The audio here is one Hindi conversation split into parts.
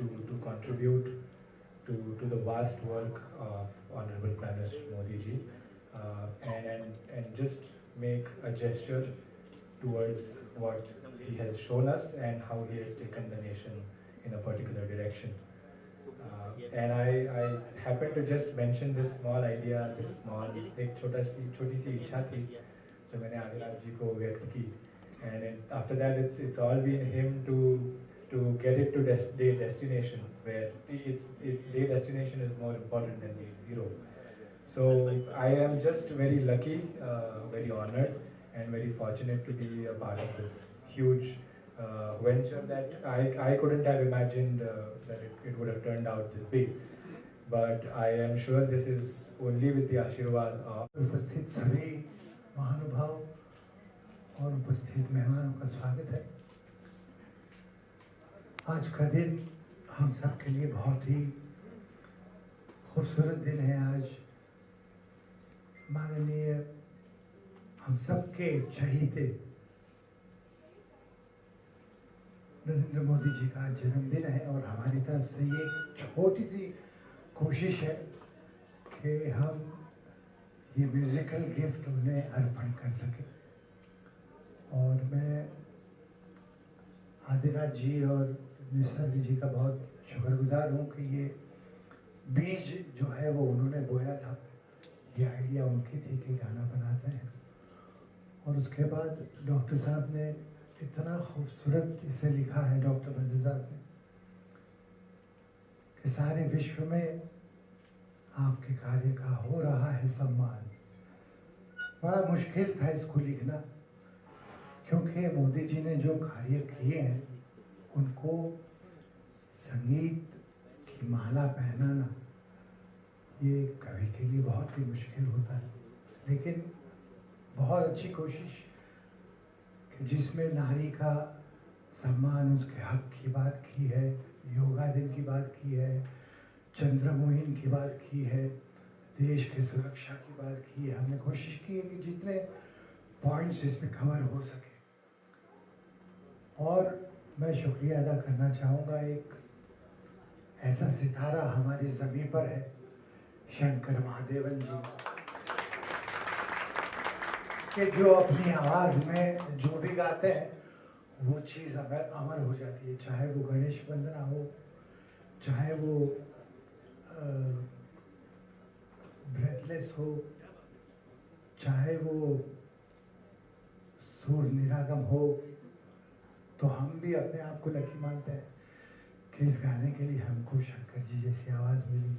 to contribute to the vast work of Honorable Prime Minister Modi ji, and just make a gesture towards what he has shown us and how he has taken the nation in a particular direction. And I happened to just mention this small idea, this small एक छोटी सी इच्छा थी जो मैंने आदिराज जी को व्यक्त की, and after that it's all been him to get it to day destination, where its day destination is more important than day zero. So I am just very lucky, very honored, and very fortunate to be a part of this huge venture that I couldn't have imagined that it would have turned out this big. But I am sure this is only with the Ashirwad of उपस्थित सभी महानुभाव और उपस्थित मेहमानों का स्वागत है। आज का दिन हम सब के लिए बहुत ही खूबसूरत दिन है। आज माननीय हम सबके चहीते नरेंद्र मोदी जी का जन्मदिन है और हमारी तरफ से ये छोटी सी कोशिश है कि हम ये म्यूजिकल गिफ्ट उन्हें अर्पण कर सकें। और मैं आदिराज जी और निसर्ग जी का बहुत शुक्रगुजार हूँ कि ये बीज जो है वो उन्होंने बोया था, ये आइडिया उनकी थी कि गाना बनाते हैं। और उसके बाद डॉक्टर साहब ने इतना खूबसूरत इसे लिखा है, डॉक्टर फजल साहब ने, कि सारे विश्व में आपके कार्य का हो रहा है सम्मान। बड़ा मुश्किल था इसको लिखना, क्योंकि मोदी जी ने जो कार्य किए हैं उनको संगीत की माला पहनाना ये कवि के लिए बहुत ही मुश्किल होता है। लेकिन बहुत अच्छी कोशिश कि जिसमें नारी का सम्मान, उसके हक की बात की है, योगा दिन की बात की है, चंद्रमोहन की बात की है, देश की सुरक्षा की बात की है। हमने कोशिश की है कि जितने पॉइंट्स इसमें कवर हो सके। और मैं शुक्रिया अदा करना चाहूँगा, एक ऐसा सितारा हमारी ज़मीं पर है, शंकर महादेवन जी, कि जो अपनी आवाज़ में जो भी गाते हैं वो चीज़ अमर हो जाती है। चाहे वो गणेश वंदना हो, चाहे वो ब्रेथलेस हो, चाहे वो सुर निरागम हो, तो हम भी अपने आप को लकी मानते हैं कि इस गाने के लिए हमको शंकर जी जैसी आवाज़ मिली।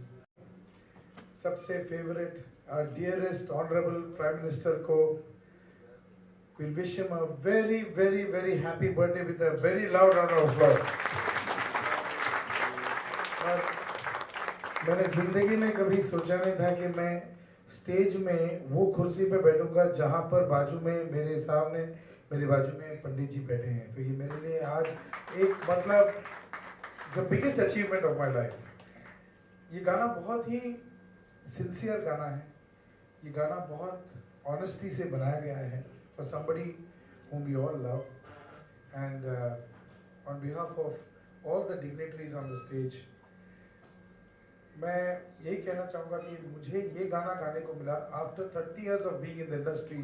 सबसे favourite our dearest honorable prime minister को we'll wish him a very very very happy birthday with a very loud round of applause। और मैंने जिंदगी में कभी सोचा नहीं था कि मैं स्टेज में वो कुर्सी पे बैठूंगा जहाँ पर बाजू में मेरे बाजू में पंडित जी बैठे हैं। तो ये मेरे लिए आज एक मतलब the biggest achievement of my life. ये गाना बहुत ही सिंसियर गाना है, ये गाना बहुत ऑनेस्टी से बनाया गया है for somebody whom we all love, and on behalf of all the dignitaries on the stage, मैं यही कहना चाहूँगा कि मुझे ये गाना गाने को मिला after 30 years of being in the industry,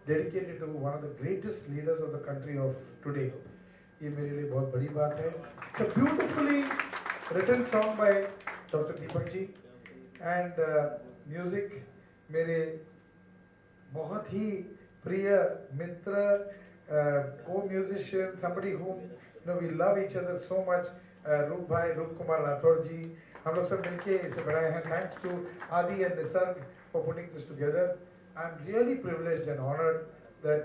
dedicated to one of the greatest leaders of the country of today। ये मेरे लिए बहुत बड़ी बात है। It's a beautifully written song by Dr. Deepak ji, and music मेरे बहुत ही प्रिय मित्र, co-musician, somebody whom we love each other so much, रूप कुमार राठौर जी, हम लोग सब मिलके इसे बनाए हैं। Thanks to Adi and Nisarg for putting this together। I'm really privileged and honored that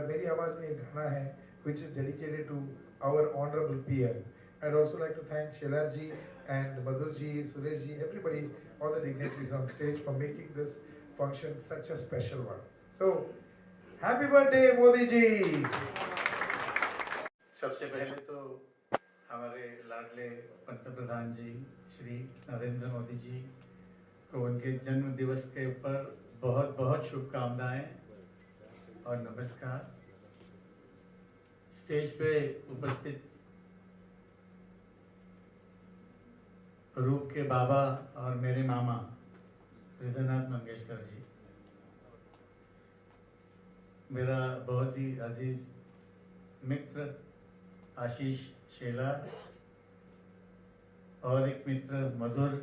मेरी आवाज़ में एक गाना है which is dedicated to our honorable PM। I'd also like to thank Shelar ji and Madhur ji, Suresh ji, everybody, all the dignitaries on stage for making this function such a special one। So, happy birthday Modi ji। सबसे पहले तो हमारे लाडले पंतप्रधान जी श्री नरेंद्र मोदी जी को उनके जन्म दिवस के ऊपर बहुत बहुत शुभकामनाएं और नमस्कार। स्टेज पे उपस्थित रूप के बाबा और मेरे मामा हृदयनाथ मंगेशकर जी, मेरा बहुत ही अजीज मित्र आशीष शेला, और एक मित्र मधुर,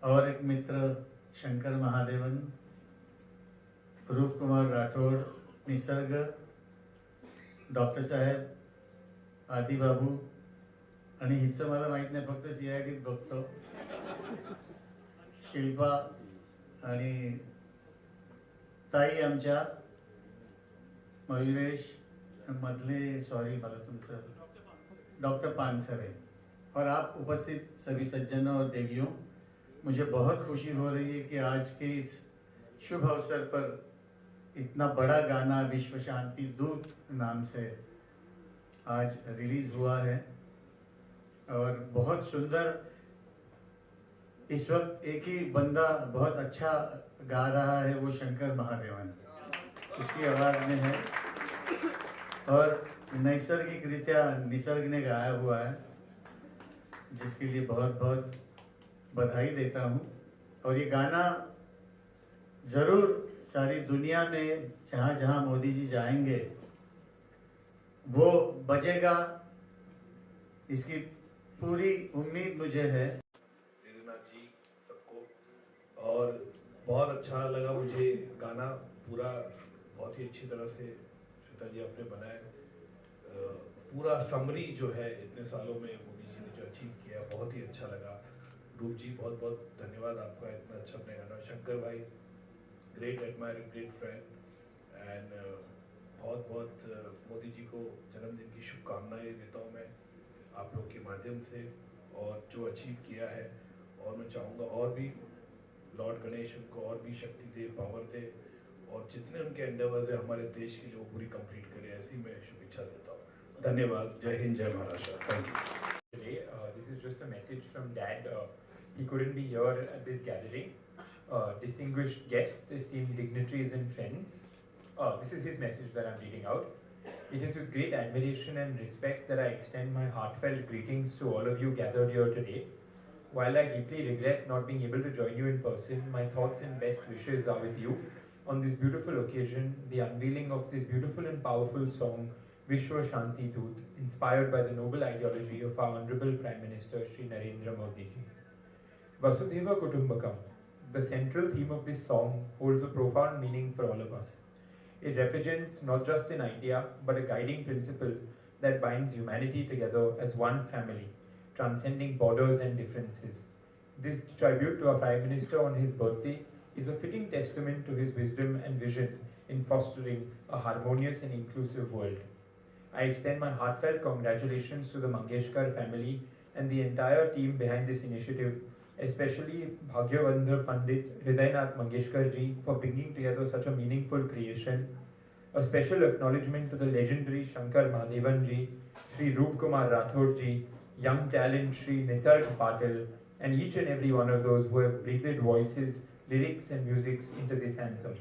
और एक मित्र शंकर महादेवन, रूप कुमार राठौड़, निसर्ग, डॉक्टर साहेब, आदि बाबू, आणि हिचं मला माहीत नाही, फक्त CIDत बघतो, शिल्पा आणि ताई आमच्या, मयुरेश मधले, सॉरी मला तुमचं, डॉक्टर पानसरे, और आप उपस्थित सभी सज्जनों और देवियों, मुझे बहुत खुशी हो रही है कि आज के इस शुभ अवसर पर इतना बड़ा गाना विश्व शांति दूत नाम से आज रिलीज हुआ है, और बहुत सुंदर, इस वक्त एक ही बंदा बहुत अच्छा गा रहा है, वो शंकर महादेवन उसकी आवाज़ में है, और नैसर्गिक रीत्या निसर्ग ने गाया हुआ है, जिसके लिए बहुत बहुत बधाई देता हूँ। और ये गाना ज़रूर सारी दुनिया में जहाँ जहाँ मोदी जी जाएंगे वो बजेगा, इसकी पूरी उम्मीद मुझे है। हृदयनाथ जी सबको, और बहुत अच्छा लगा मुझे गाना पूरा, बहुत ही अच्छी तरह से श्वेता जी आपने बनाया। पूरा समरी जो है इतने सालों में मोदी जी ने जो अचीव किया, बहुत ही अच्छा लगा। रूप जी बहुत बहुत धन्यवाद आपका, इतना अच्छा अपने गाना। शंकर भाई great admire, great friend, and बहुत बहुत मोदी जी को जन्मदिन की शुभकामनाएं देता हूँ मैं आप लोग के माध्यम से, और जो अचीव किया है, और मैं चाहूँगा और भी लॉर्ड गणेश उनको और भी शक्ति दे, पावर दे, और जितने उनके एंडेवर्स है हमारे देश के लिए वो पूरी कंप्लीट करे, ऐसी मैं शुभेच्छा देता हूँ। धन्यवाद। जय हिंद, जय Maharashtra. Thank you. Today, this is just a message from Dad. He couldn't be here at this gathering. Distinguished guests, esteemed dignitaries and friends, this is his message that I'm reading out. It is with great admiration and respect that I extend my heartfelt greetings to all of you gathered here today. While I deeply regret not being able to join you in person, my thoughts and best wishes are with you on this beautiful occasion, the unveiling of this beautiful and powerful song, Vishwa Shanti Doot, inspired by the noble ideology of our Honorable Prime Minister Shri Narendra Modi ji. Vasudhaiva Kutumbakam, the central theme of this song, holds a profound meaning for all of us. It represents not just an idea, but a guiding principle that binds humanity together as one family, transcending borders and differences. This tribute to our Prime Minister on his birthday is a fitting testament to his wisdom and vision in fostering a harmonious and inclusive world. I extend my heartfelt congratulations to the Mangeshkar family and the entire team behind this initiative, especially Bhagyavandhar Pandit Hridaynath Mangeshkar ji for bringing together such a meaningful creation. A special acknowledgement to the legendary Shankar Mahadevan ji, Shri Roop Kumar Rathod ji, young talent Shri Nisarg Patil, and each and every one of those who have breathed voices, lyrics and musics into this anthem.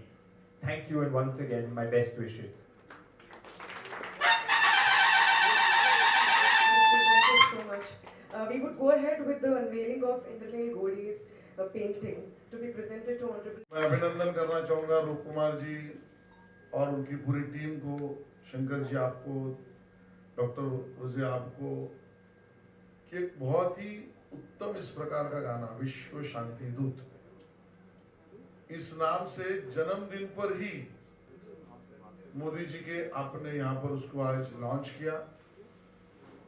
Thank you, and once again, my best wishes. We would go ahead with the unveiling of Indralil Godi's painting to be presented to Honorable. मैं अभिनंदन करना चाहूँगा रूप कुमार जी और उनकी पूरी टीम को, शंकर जी आपको, डॉक्टर रोजे आपको, कि एक बहुत ही उत्तम इस प्रकार का गाना विश्व शांति दूत, इस नाम से जन्मदिन पर ही मोदी जी के आपने यहाँ पर उसको आज लॉन्च किया,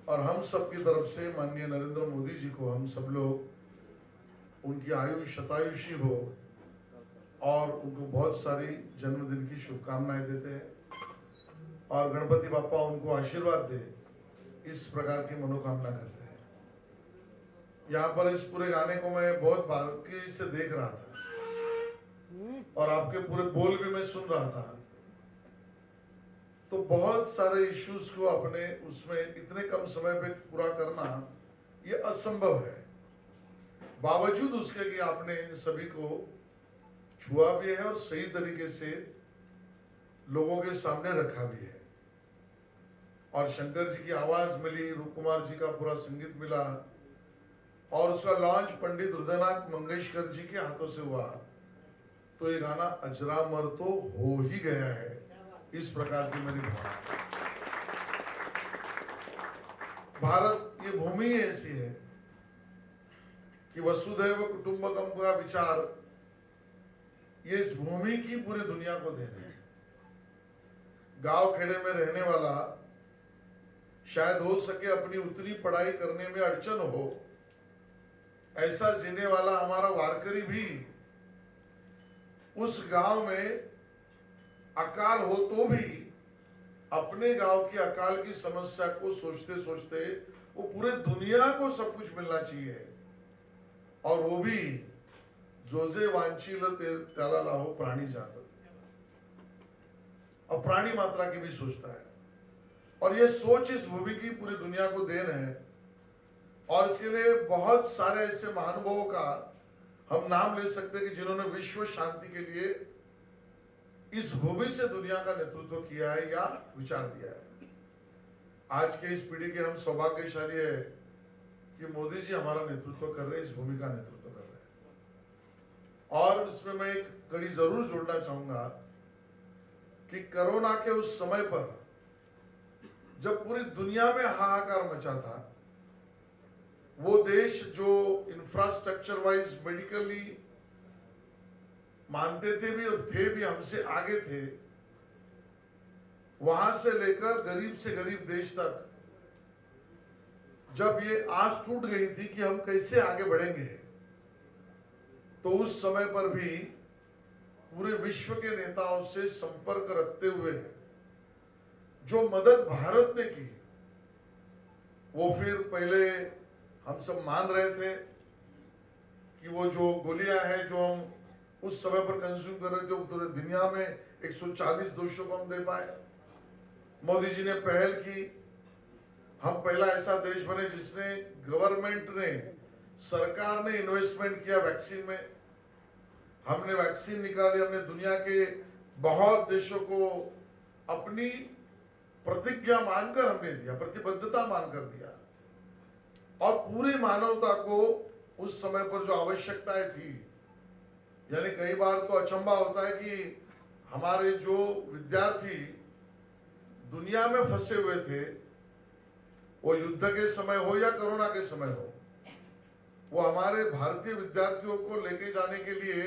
और हम सब की तरफ से माननीय नरेंद्र मोदी जी को हम सब लोग उनकी आयु शतायुषी हो और उनको बहुत सारी जन्मदिन की शुभकामनाएं देते हैं, और गणपति बापा उनको आशीर्वाद दे, इस प्रकार की मनोकामना करते हैं। यहाँ पर इस पूरे गाने को मैं बहुत बारीकी से देख रहा था और आपके पूरे बोल भी मैं सुन रहा था, तो बहुत सारे इश्यूज को अपने उसमें इतने कम समय पे पूरा करना ये असंभव है। बावजूद उसके कि आपने इन सभी को छुआ भी है और सही तरीके से लोगों के सामने रखा भी है, और शंकर जी की आवाज मिली, रूप कुमार जी का पूरा संगीत मिला, और उसका लॉन्च पंडित हृदयनाथ मंगेशकर जी के हाथों से हुआ, तो ये गाना अजरामर तो हो ही गया है। इस प्रकार की मेरी भावना। भारत ये भूमि ऐसी है कि वसुधैव कुटुंबकम का विचार ये इस भूमि की पूरी दुनिया को देना है। गांव खेड़े में रहने वाला शायद हो सके अपनी उतनी पढ़ाई करने में अड़चन हो, ऐसा जीने वाला हमारा वारकरी भी उस गांव में अकाल हो तो भी अपने गांव की अकाल की समस्या को सोचते सोचते वो पूरे दुनिया को सब कुछ मिलना चाहिए, और वो भी जोजे वांछील त्याला लाहो प्राणी जात, और प्राणी मात्रा की भी सोचता है। और ये सोच इस भूमि की पूरी दुनिया को देन है, और इसके लिए बहुत सारे ऐसे महानुभावों का हम नाम ले सकते हैं कि जिन्होंने विश्व शांति के लिए इस भूमि से दुनिया का नेतृत्व किया है या विचार दिया है। आज के इस पीढ़ी के हम सौभाग्यशाली है कि मोदी जी हमारा नेतृत्व कर रहे हैं, इस भूमि का नेतृत्व कर रहे हैं। और इसमें मैं एक कड़ी जरूर जोड़ना चाहूंगा कि कोरोना के उस समय पर जब पूरी दुनिया में हाहाकार मचा था, वो देश जो इंफ्रास्ट्रक्चर वाइज मेडिकली मानते थे भी और थे भी हमसे आगे थे, वहां से लेकर गरीब से गरीब देश तक जब ये आस टूट गई थी कि हम कैसे आगे बढ़ेंगे, तो उस समय पर भी पूरे विश्व के नेताओं से संपर्क रखते हुए जो मदद भारत ने की, वो फिर पहले हम सब मान रहे थे कि वो जो गोलियां हैं जो हम उस समय पर कंज्यूम कर रहे थे, वो पूरे दुनिया में 140 दोषों को हम दे पाए। मोदी जी ने पहल की, हम पहला ऐसा देश बने जिसने गवर्नमेंट ने, सरकार ने इन्वेस्टमेंट किया वैक्सीन में। हमने वैक्सीन निकाली, हमने दुनिया के बहुत देशों को अपनी प्रतिज्ञा मानकर हमने दिया, प्रतिबद्धता मानकर दिया, और पूरी मानवता को उस समय पर जो आवश्यकताएं थी, यानी कई बार तो अचंभा होता है कि हमारे जो विद्यार्थी दुनिया में फंसे हुए थे, वो युद्ध के समय हो या कोरोना के समय हो, वो हमारे भारतीय विद्यार्थियों को लेके जाने के लिए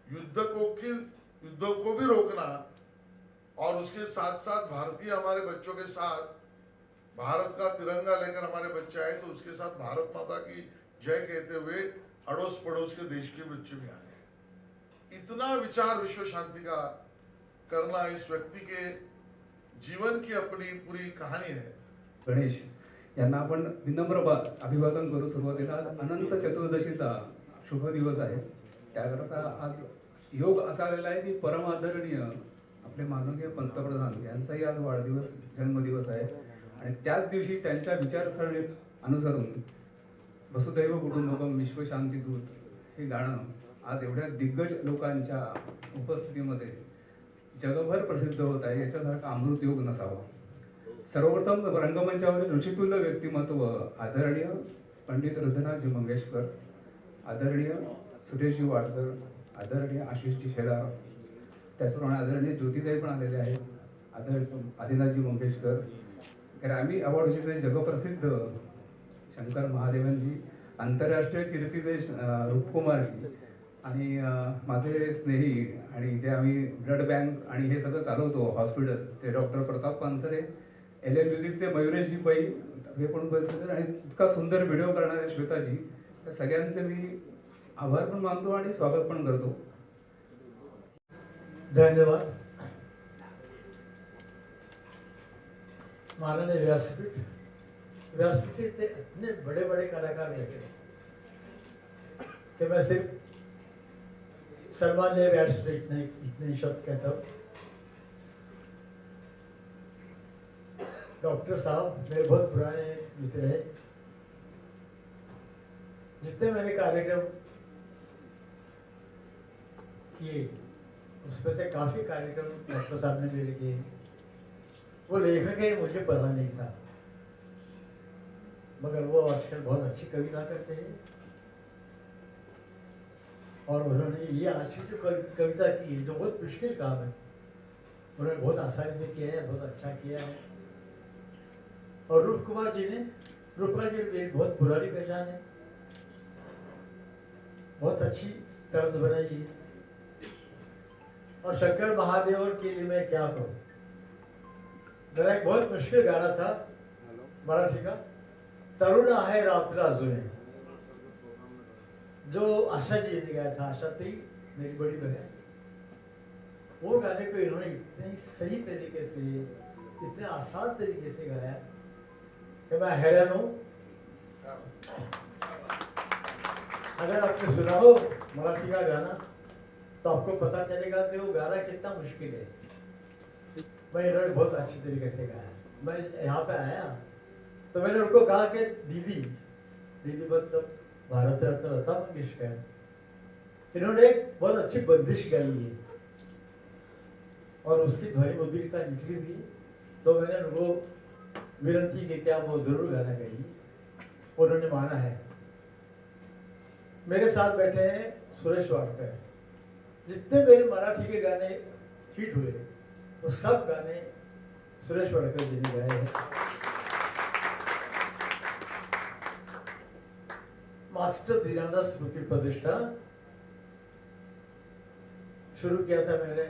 युद्ध को भी रोकना, और उसके साथ साथ भारतीय हमारे बच्चों के साथ भारत का तिरंगा लेकर हमारे बच्चे आए, तो उसके साथ भारत माता की जय कहते हुए अड़ोस पड़ोस के देश के बच्चे भी आए। इतना विचार विश्व शांति का करना इस व्यक्ती के जीवन की अपनी पूरी कहानी है। गणेश यांना आपण विनम्र अभिवादन करू। सुरुवातीला आज अनंत चतुर्दशीचा शुभ दिवस आहे, त्याकरता आज योग असा आलेला आहे की परम आदरणीय आपले माननीय पंतप्रधान यांचाही आज वाढदिवस जन्मदिवस आहे, आणि त्याच दिवशी त्यांच्या विचारसरणी अनुसरून वसुधैव कुटुंबकम विश्व शांती दूत हे गाणं आज एवढ्या दिग्गज लोकांच्या उपस्थितीमध्ये जगभर प्रसिद्ध होत आहे, याच्यासारखा अमृत योग नसावा। सर्वप्रथम रंगमंचावरील रुचितुल्य व्यक्तिमत्व आदरणीय पंडित हृदयनाथजी मंगेशकर, आदरणीय सुरेशजी वाडकर, आदरणीय आशिषजी शेलार, त्याचप्रमाणे आदरणीय ज्योतिताई पण आलेले आहेत, आदरणीय आदिनाथजी मंगेशकर, ग्रॅमी अवॉर्ड विजेते जगप्रसिद्ध शंकर महादेवनजी, आंतरराष्ट्रीय कीर्तीचे रूपकुमारजी, आणि माझे स्नेही आणि जे आम्ही ब्लड बँक आणि हे सगळं चालवतो हॉस्पिटल, ते डॉक्टर प्रताप पानसरे, LM म्युझिकचे मयुरेशजी पै, हे पण उपस्थित, आणि इतका सुंदर व्हिडिओ करणारे श्वेताजी, त्या सगळ्यांचे मी आभार पण मानतो आणि स्वागत पण करतो। धन्यवाद। माननीय व्यासपीठ इतने इतने बड़े बड़े कलाकार बैठे कि मैं सिर्फ सम्मान्य व्यासपीठ ने इतने शब्द कहता हूँ। डॉक्टर साहब मेरे बहुत पुराने मित्र हैं, जितने मैंने कार्यक्रम किए उसमें से काफी कार्यक्रम डॉक्टर साहब ने मेरे किए। वो लेखक है मुझे पता नहीं था, मगर वो आजकल बहुत अच्छी कविता करते हैं और उन्होंने ये आज की जो कविता की है, जो बहुत मुश्किल काम है, उन्होंने बहुत आसानी से किया है, बहुत अच्छा किया है। और रूप कुमार जी ने मेरी बहुत पुरानी पहचान है, बहुत अच्छी तरह से बनाई है। और शंकर महादेवन के लिए मैं क्या कहूँ, मेरा एक बहुत मुश्किल गाना था मराठी का, तरुण आहे रात्र अजून, जो आशा जी ने गाया था, आशा थी मेरी बड़ी बहन। वो गाने को इन्होंने इतने सही तरीके से, इतने आसान तरीके से गाया कि मैं हैरान हूँ। अगर आपने सुना हो मराठी का गाना तो आपको पता चलेगा कि वो गाना कितना मुश्किल है। मैं इन्होंने बहुत अच्छी तरीके से गाया। मैं यहाँ पे आया तो मैंने उनको कहा कि दीदी मतलब भारत रत्न लता मंगेशकर, इन्होंने एक बहुत अच्छी बंदिश गाई है और उसकी ध्वनि मुद्रिका निकली हुई है, तो मैंने उनको विनती की क्या वो जरूर गाना गाइए। उन्होंने माना है। मेरे साथ बैठे हैं सुरेश वाडकर। जितने मेरे मराठी के गाने हिट हुए वो सब गाने सुरेश वाडकर जी ने गाए हैं। मास्टर धीरानंद स्मृति प्रतिष्ठा शुरू किया था मैंने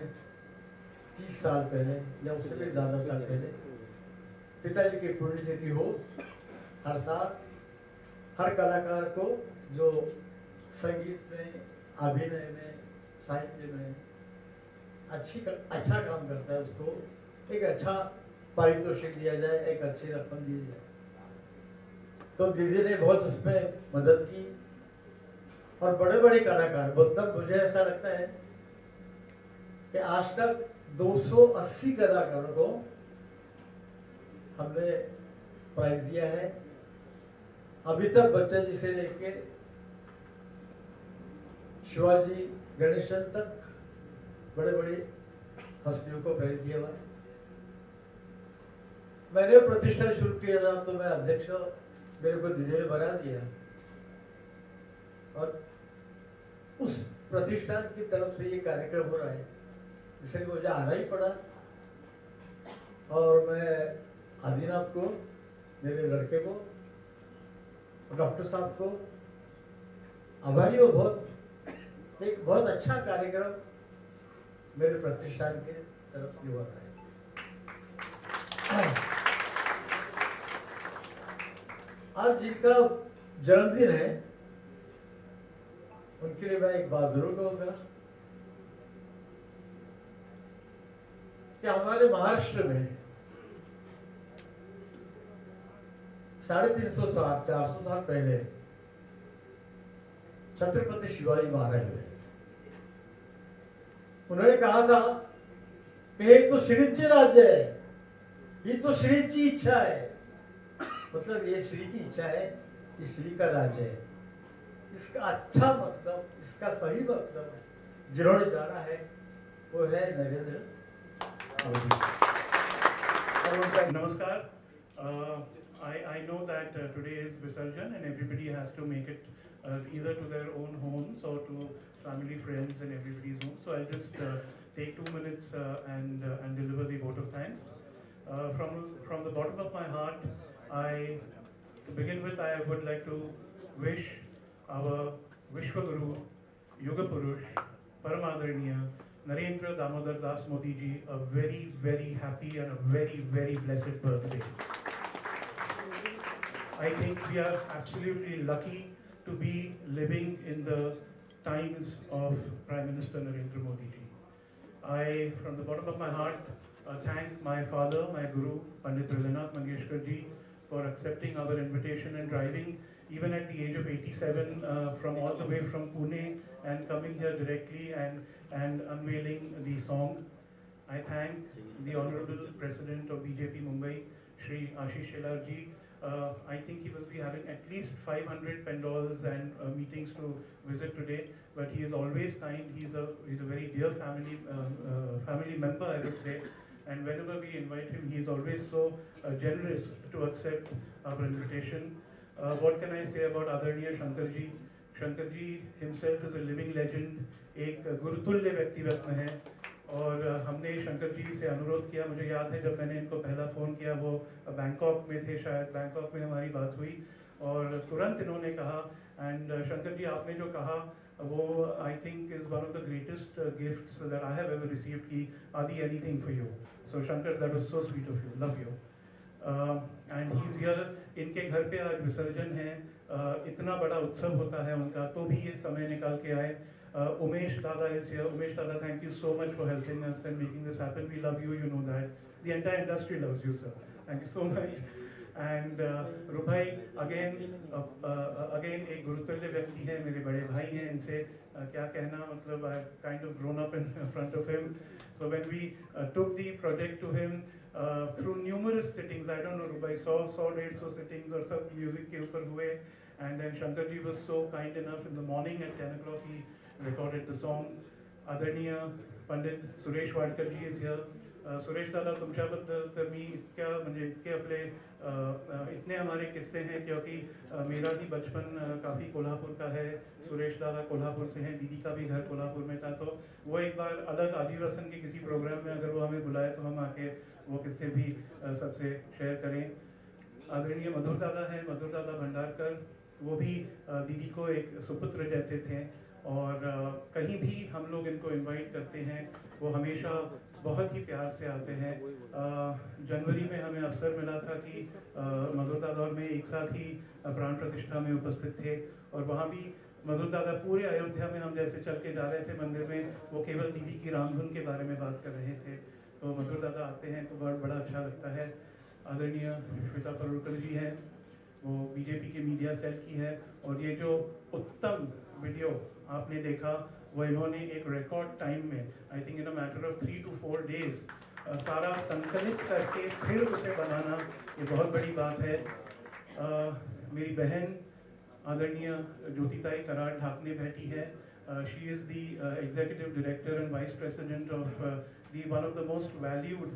30 साल पहले या उससे भी ज्यादा साल पहले। पिताजी की पुण्यतिथि हो, हर साल हर कलाकार को जो संगीत में, अभिनय में, साहित्य में अच्छा काम करता है उसको एक अच्छा पारितोषिक दिया जाए, एक अच्छी रकम दी जाए। तो दीदी ने बहुत उसमें मदद की। और बड़े बड़े कलाकार, मतलब मुझे ऐसा लगता है कि आज तक 280 कलाकारों को हमने प्राइज दिया है। अमिताभ बच्चन जी से लेके शिवाजी गणेशन तक बड़े बड़े हस्तियों को प्राइज दिया हुआ है। मैंने प्रतिष्ठान शुरू किया था तो मैं अध्यक्ष, मेरे को दीदी ने बना दिया और उस प्रतिष्ठान की तरफ से ये कार्यक्रम हो रहा है, इसलिए मुझे आना ही पड़ा। और मैं आदिनाथ को, मेरे लड़के को, डॉक्टर साहब को आभारी हो बहुत। एक बहुत अच्छा कार्यक्रम मेरे प्रतिष्ठान के तरफ से हो रहा है। आज जिनका जन्मदिन है उनके लिए मैं एक बात जरूर कहूंगा कि हमारे महाराष्ट्र में 350 साल 400 साल पहले छत्रपति शिवाजी महाराज हुए। उन्होंने कहा था कि ये तो श्रींचे राज्य है, ये तो श्रींची इच्छा है, मतलब ये श्री की इच्छा है, ये श्री का राज्य है। इसका अच्छा मतलब, इसका सही मतलब जिन्होंने जाना है वो है Narendra Modi. Namaskar. I know that today is Visarjan and everybody has to make it either to their own homes or to family, friends and everybody's home. So I'll just take 2 minutes and deliver the vote of thanks. From the bottom of my heart, to begin with, I would like to wish our Vishwaguru, Yuga Purush, Paramadharaniya, Narendra Damodar Das Modi ji a very, very happy and a very, very blessed birthday. I think we are absolutely lucky to be living in the times of Prime Minister Narendra Modi ji. I, from the bottom of my heart, thank my father, my guru, Pandit Raghunath Mangeshkar ji, for accepting our invitation and driving even at the age of 87 from all the way from Pune and coming here directly and unveiling the song. I thank the Honorable President of BJP Mumbai, Shri Ashish Shelar ji. I think he will be having at least 500 pandals and meetings to visit today, but he is always kind. He's a very dear family member, I would say. And whenever we invite him, he is always so generous to accept our invitation. What can I say about Adarniya Shankarji? Shankar ji himself is a living legend, एक गुरुतुल्य व्यक्तित्व है और हमने शंकर जी से अनुरोध किया। मुझे याद है जब मैंने इनको पहला फ़ोन किया वो बैंकॉक में थे, शायद बैंकॉक में हमारी बात हुई और तुरंत इन्होंने कहा एंड शंकर जी आपने जो कहा वो I think is one of the greatest gifts that I have ever received की आदि anything for you. So Shankar that was so sweet of you, love you. And he is here. इनके घर पे आज विसर्जन है, इतना बड़ा उत्सव होता है उनका, तो भी ये समय निकाल के आए। Umesh Dada is here. Umesh Dada, thank you so much for helping us and making this happen. We love you, you know that. The entire industry loves you, sir. Thank you so much. And Rubhai, again एक गुरुतुल्य व्यक्ति है, मेरे बड़े भाई हैं, इनसे क्या कहना, मतलब I've kind of grown up in front of him. So when we took the project to him through numerous sittings, I don't know, Rubhai, 100 sittings और सब music के ऊपर हुए, and then Shankar ji was so kind enough in the morning at 10 o'clock he recorded the song. आदरणीय पंडित सुरेश वाडकर जी is here. सुरेश दादा तुमच्याबद्दल तर मी इतक्या म्हणजे इतके आपले इतने हमारे किस्से हैं क्योंकि मेरा भी बचपन काफ़ी कोल्हापुर का है। सुरेश दादा कोल्हापुर से हैं, दीदी का भी घर कोल्हापुर में था, तो वो एक बार अलग आजीवन के किसी प्रोग्राम में अगर वो हमें बुलाए तो हम आके वो किस्से भी सबसे शेयर करें। आदरणीय मधुर दादा हैं, मधुर दादा भंडारकर, वो भी दीदी को एक सुपुत्र जैसे थे और कहीं भी हम लोग इनको इनवाइट करते हैं वो हमेशा बहुत ही प्यार से आते हैं। जनवरी में हमें अवसर मिला था कि मधुर दादा और मैं एक साथ ही प्राण प्रतिष्ठा में उपस्थित थे और वहाँ भी मधुर दादा पूरे अयोध्या में हम जैसे चल के जा रहे थे मंदिर में, वो केवल दीदी की रामधुन के बारे में बात कर रहे थे। तो मधुर दादा आते हैं तो बड़ा अच्छा लगता है। आदरणीय श्वेता परुलकर जी हैं, वो बीजेपी के मीडिया सेल की है और ये जो उत्तम वीडियो आपने देखा वो इन्होंने एक रिकॉर्ड टाइम में, I think in a matter of 3 to 4 days सारा संकलित करके फिर उसे बनाना ये बहुत बड़ी बात है। मेरी बहन आदरणीय ज्योतिताई कराड़ ढाकने बैठी है। She is the executive director and vice president of the one of the most valued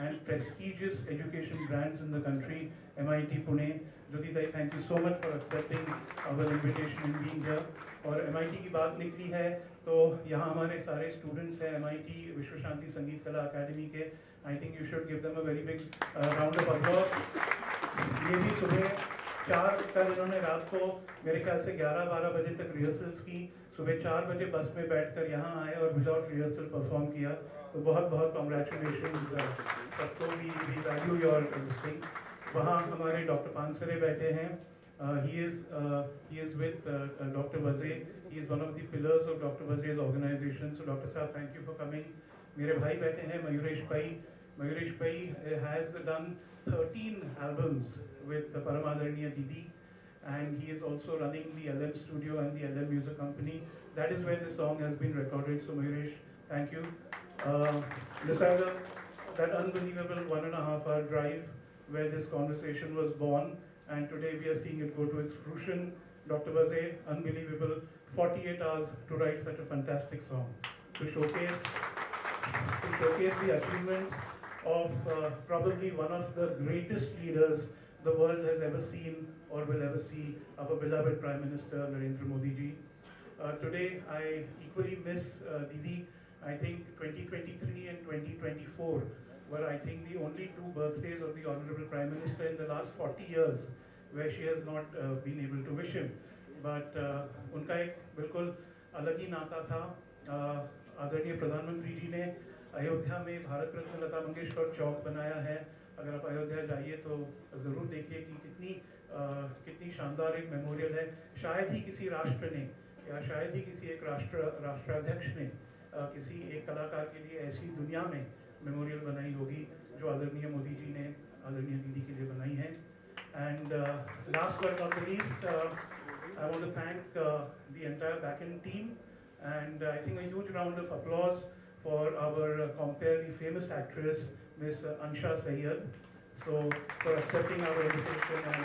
and prestigious education brands in the country, MIT Pune. Jyoti Dai, thank you so much for accepting our invitation and being here. और MIT की बात निकली है तो यहाँ हमारे सारे स्टूडेंट्स हैं MIT विश्व शांति संगीत कला अकादमी के। I think you should give them a very big round of applause. ये भी सुबह 4 कल इन्होंने रात को मेरे ख्याल से 11-12 बजे तक रिहर्सल्स की, सुबह 4 बजे बस में बैठकर यहाँ आए और विदाउट रिहर्सल परफॉर्म किया। तो बहुत बहुत कॉन्ग्रेचुलेशन सबको, वी वैल्यू योर लिस्टिंग। वहाँ हमारे डॉक्टर पानसरे बैठे हैं। He is with doctor Waze, he is one of the pillars of doctor Waze's organisation. So doctor sahab, thank you for coming. मेरे भाई बैठे हैं मयूरेश भाई। Mayuresh bhai has done 13 albums with Param Adaraniya Didi, and he is also running the LM Studio and the LM Music Company. That is where the song has been recorded. So Mayuresh, thank you. Nisarga, that unbelievable 1.5 hour drive where this conversation was born, and today we are seeing it go to its fruition. Dr. Vazay, unbelievable, 48 hours to write such a fantastic song, to showcase the achievements of probably one of the greatest leaders the world has ever seen or will ever see, our beloved Prime Minister Narendra Modi ji. Today I equally miss Didi. I think 2023 and 2024 were, I think, the only 2 birthdays of the Honorable Prime Minister in the last 40 years where she has not been able to wish him. But उनका एक बिल्कुल अलग ही नाता था। आदरणीय प्रधानमंत्री जी ने अयोध्या में भारत रत्न लता मंगेशकर चौक बनाया है। अगर आप अयोध्या जाइए तो ज़रूर देखिए कि कितनी शानदार एक मेमोरियल है। शायद ही किसी राष्ट्र ने या शायद ही किसी एक राष्ट्राध्यक्ष ने किसी एक कलाकार के लिए ऐसी दुनिया में मेमोरियल बनाई होगी जो आदरणीय मोदी जी ने आदरणीय दीदी के लिए बनाई है। And last but not the least, I want to thank the entire back-end team, and I think a huge round of applause for our compere, the famous actress, Miss Ansha Sayyed, so for accepting our invitation. And